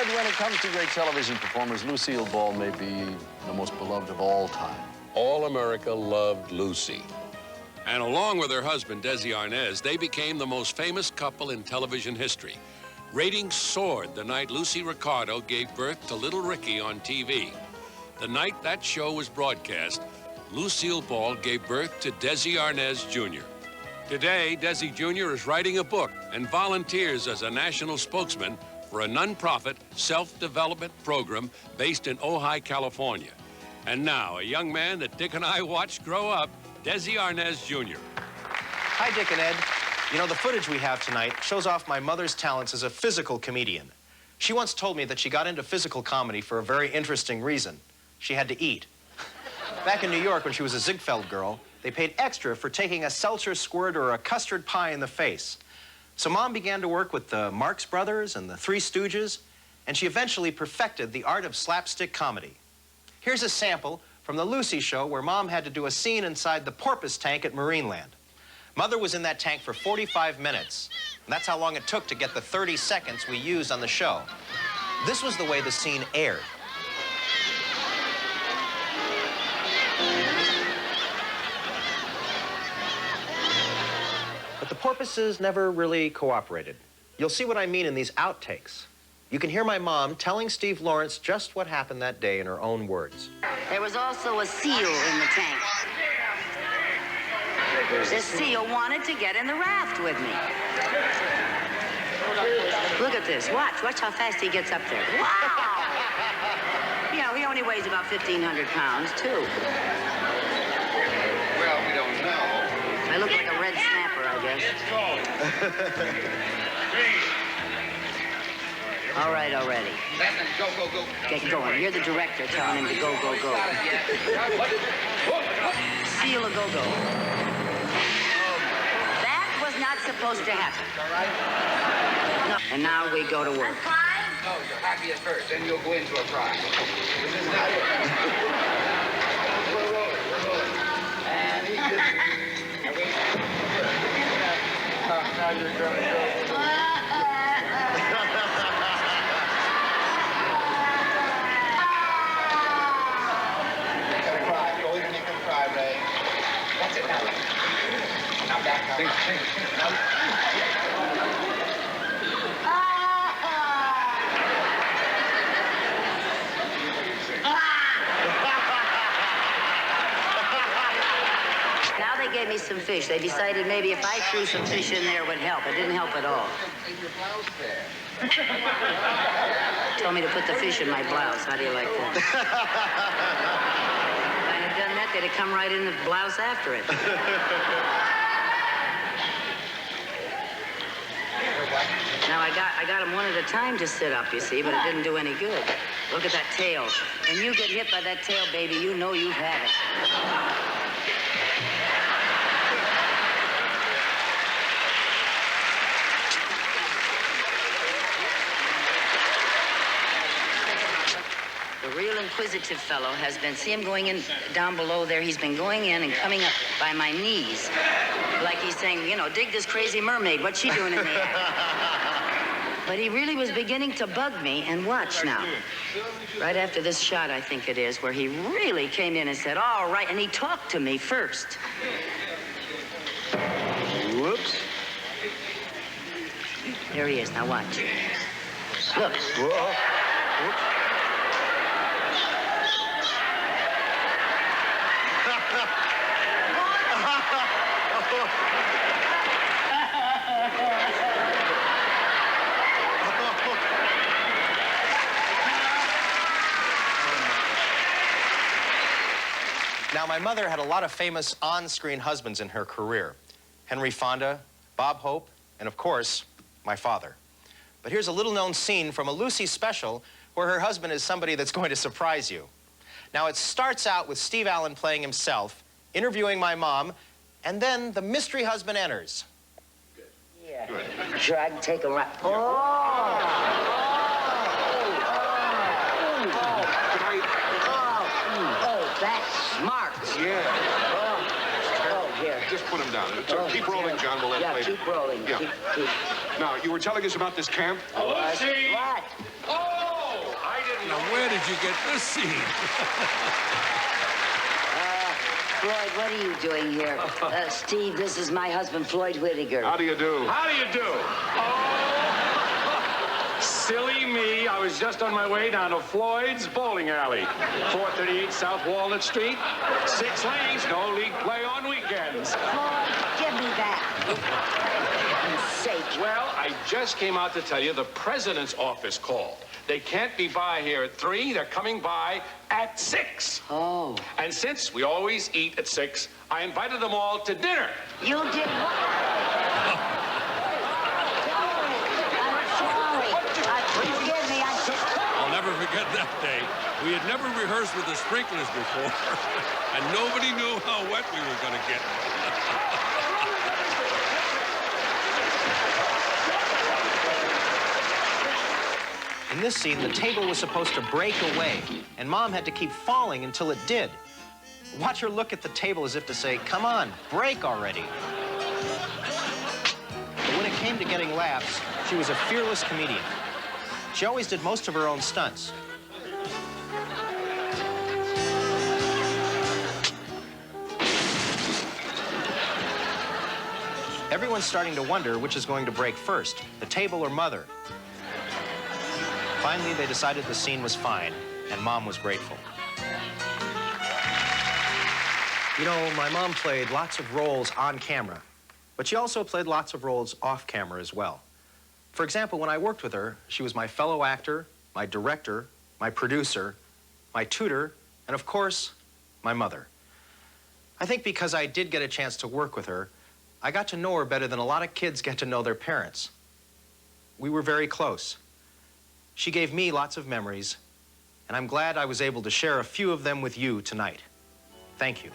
Ed, when it comes to great television performers, Lucille Ball may be the most beloved of all time. All America loved Lucy. And along with her husband, Desi Arnaz, they became the most famous couple in television history. Ratings soared the night Lucy Ricardo gave birth to little Ricky on TV. The night that show was broadcast, Lucille Ball gave birth to Desi Arnaz Jr. Today, Desi Jr. is writing a book and volunteers as a national spokesman for a nonprofit self-development program based in Ojai, California. And now, a young man that Dick and I watched grow up, Desi Arnaz Jr. Hi, Dick and Ed. You know, the footage we have tonight shows off my mother's talents as a physical comedian. She once told me that she got into physical comedy for a very interesting reason. She had to eat. Back in New York, when she was a Ziegfeld girl, they paid extra for taking a seltzer squirt or a custard pie in the face. So Mom began to work with the Marx Brothers and the Three Stooges, and she eventually perfected the art of slapstick comedy. Here's a sample from the Lucy show where Mom had to do a scene inside the porpoise tank at Marineland. Mother was in that tank for 45 minutes. And that's how long it took to get the 30 seconds we used on the show. This was the way the scene aired. But the porpoises never really cooperated. You'll see what I mean in these outtakes. You can hear my mom telling Steve Lawrence just what happened that day in her own words. There was also a seal in the tank. The seal wanted to get in the raft with me. Look at this. Watch how fast he gets up there. Wow! You know, he only weighs about 1,500 pounds, too. Well, we don't know. I look like a red snapper, I guess. All right, already. Go, go, go. Get going. You're the director telling him to go, go, go. Seal a go-go. That was not supposed to happen. No. And now we go to work. No, you're happy at first, then you'll go into a cry. And he just... Now you're going to go. Now they gave me some fish. They decided maybe if I threw some fish in there would help. It didn't help at all. Told me to put the fish in my blouse. How do you like that? If I had done that, they'd have come right in the blouse after it. Now, I got them one at a time to sit up, you see, but it didn't do any good. Look at that tail. When you get hit by that tail, baby, you know you've had it. The real inquisitive fellow has been, see him going in down below there? He's been going in and coming up by my knees. Like he's saying, you know, dig this crazy mermaid. What's she doing in the act? But he really was beginning to bug me. And watch now. Right after this shot, I think it is, where he really came in and said, all right. And he talked to me first. Whoops. There he is. Now watch. Look. Whoa. Whoops. Now, my mother had a lot of famous on-screen husbands in her career. Henry Fonda, Bob Hope, and of course, my father. But here's a little-known scene from a Lucy special where her husband is somebody that's going to surprise you. Now, it starts out with Steve Allen playing himself, interviewing my mom, and then the mystery husband enters. Good. Yeah. Good. Drag, take a ride. Oh! That's smart. Yeah. Oh, here. Just put him down. Keep rolling, John. We'll let it later. Keep rolling. Yeah. Keep. Now, you were telling us about this camp? Lucy! What? Oh! you get this scene? Floyd, what are you doing here? Steve, this is my husband, Floyd Whittaker. How do you do? How do you do? Oh, silly me. I was just on my way down to Floyd's bowling alley. 438 South Walnut Street. 6 lanes, no league play on weekends. Floyd, give me that. For heaven's sake. Well, I just came out to tell you the president's office called. They can't be by here at 3. They're coming by at 6. Oh. And since we always eat at 6, I invited them all to dinner. You did what? I'm sorry. Forgive me. I'll never forget that day. We had never rehearsed with the sprinklers before, and nobody knew how wet we were going to get. In this scene, the table was supposed to break away, and Mom had to keep falling until it did. Watch her look at the table as if to say, come on, break already. But when it came to getting laughs, she was a fearless comedian. She always did most of her own stunts. Everyone's starting to wonder which is going to break first, the table or Mother. Finally, they decided the scene was fine, and Mom was grateful. You know, my mom played lots of roles on camera, but she also played lots of roles off camera as well. For example, when I worked with her, she was my fellow actor, my director, my producer, my tutor, and of course, my mother. I think because I did get a chance to work with her, I got to know her better than a lot of kids get to know their parents. We were very close. She gave me lots of memories, and I'm glad I was able to share a few of them with you tonight. Thank you.